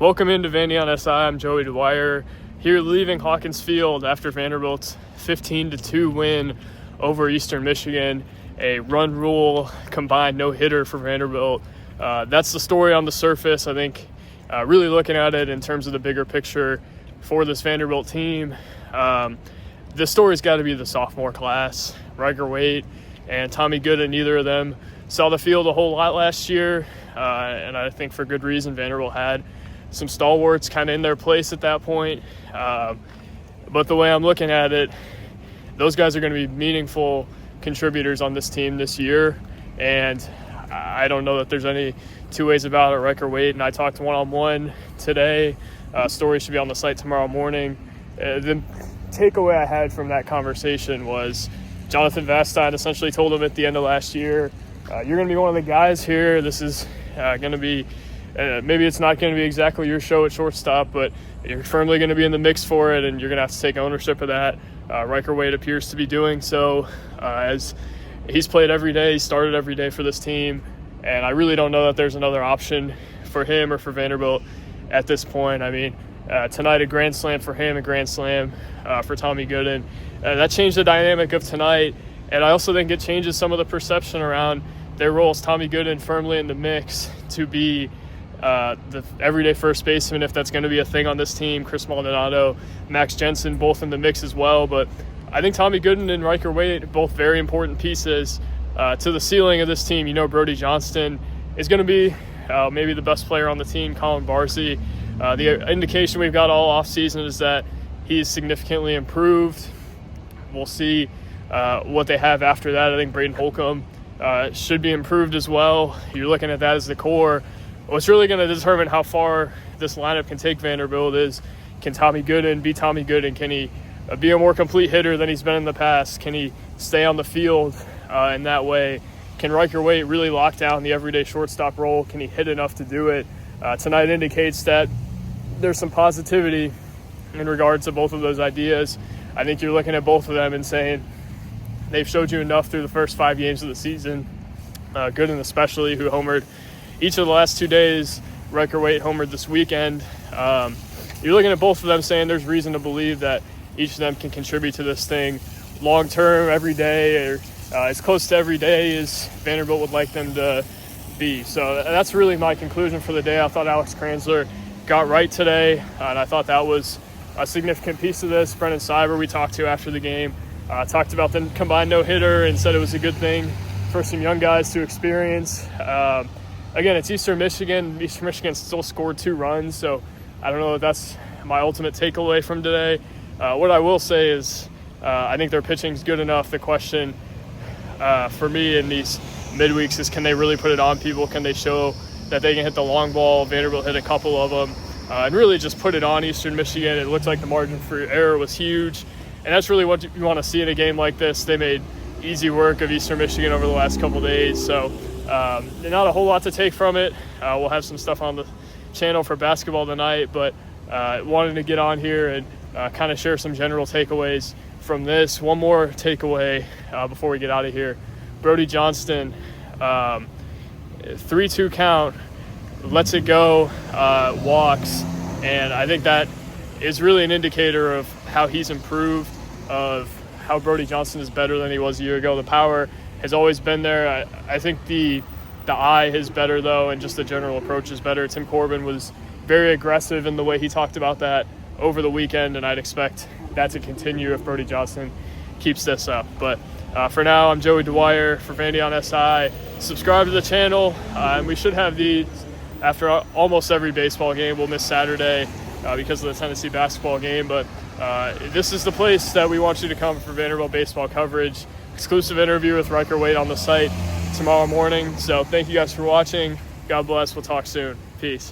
Welcome into Vandy SI. I'm Joey Dwyer here leaving Hawkins Field after Vanderbilt's 15-2 win over Eastern Michigan, a run rule combined no-hitter for Vanderbilt. That's the story on the surface. I think really looking at it in terms of the bigger picture for this Vanderbilt team, the story's got to be the sophomore class. Riker Waite and Tommy Gooden, neither of them saw the field a whole lot last year, and I think for good reason. Vanderbilt had some stalwarts kind of in their place at that point. But the way I'm looking at it, those guys are going to be meaningful contributors on this team this year. And I don't know that there's any two ways about it. Riker Waite and I talked one-on-one today. Story should be on the site tomorrow morning. The takeaway I had from that conversation was Jonathan Vastine essentially told him at the end of last year, you're going to be one of the guys here. This is going to be maybe it's not going to be exactly your show at shortstop, but you're firmly going to be in the mix for it, and you're going to have to take ownership of that. Riker Waite appears to be doing so, as he's played every day, he started every day for this team, and I really don't know that there's another option for him or for Vanderbilt at this point. I mean, tonight a grand slam for him, a grand slam for Tommy Gooden. That changed the dynamic of tonight, and I also think it changes some of the perception around their roles. Tommy Gooden firmly in the mix to be the everyday first baseman, if that's going to be a thing on this team. Chris Maldonado, Max Jensen, both in the mix as well. But I think Tommy Gooden and Riker Waite, both very important pieces to the ceiling of this team. You know, Brody Johnston is going to be maybe the best player on the team. Colin Barsey, the indication we've got all offseason is that he's significantly improved. We'll see what they have after that. I think Braden Holcomb should be improved as well. You're looking at that as the core. What's really going to determine how far this lineup can take Vanderbilt is, can Tommy Gooden be Tommy Gooden? Can he be a more complete hitter than he's been in the past? Can he stay on the field in that way? Can Riker Waite really lock down the everyday shortstop role? Can he hit enough to do it? Tonight indicates that there's some positivity in regards to both of those ideas. I think you're looking at both of them and saying they've showed you enough through the first 5 games of the season. Gooden especially, who homered each of the last 2 days. Riker Waite homered this weekend. You're looking at both of them saying there's reason to believe that each of them can contribute to this thing long term, every day, or as close to every day as Vanderbilt would like them to be. So that's really my conclusion for the day. I thought Alex Kranzler got right today, and I thought that was a significant piece of this. Brendan Cyber, we talked to after the game, talked about the combined no-hitter and said it was a good thing for some young guys to experience. Again, it's Eastern Michigan. Eastern Michigan still scored 2 runs, so I don't know if that's my ultimate takeaway from today. What I will say is I think their pitching's good enough. The question for me in these midweeks is, can they really put it on people? Can they show that they can hit the long ball? Vanderbilt hit a couple of them and really just put it on Eastern Michigan. It looked like the margin for error was huge, and that's really what you want to see in a game like this. They made easy work of Eastern Michigan over the last couple of days, so not a whole lot to take from it. We'll have some stuff on the channel for basketball tonight, but wanted to get on here and kind of share some general takeaways from this. One more takeaway before we get out of here. Brody Johnston, 3-2 count, lets it go, walks, and I think that is really an indicator of how he's improved, of how Brody Johnston is better than he was a year ago. The power has always been there. I think the eye is better, though, and just the general approach is better. Tim Corbin was very aggressive in the way he talked about that over the weekend, and I'd expect that to continue if Brody Johnston keeps this up. But for now, I'm Joey Dwyer for Vandy on SI. Subscribe to the channel, and we should have these after almost every baseball game. We'll miss Saturday because of the Tennessee basketball game, but this is the place that we want you to come for Vanderbilt baseball coverage. Exclusive interview with Riker Waite on the site tomorrow morning. So thank you guys for watching. God bless. We'll talk soon. Peace.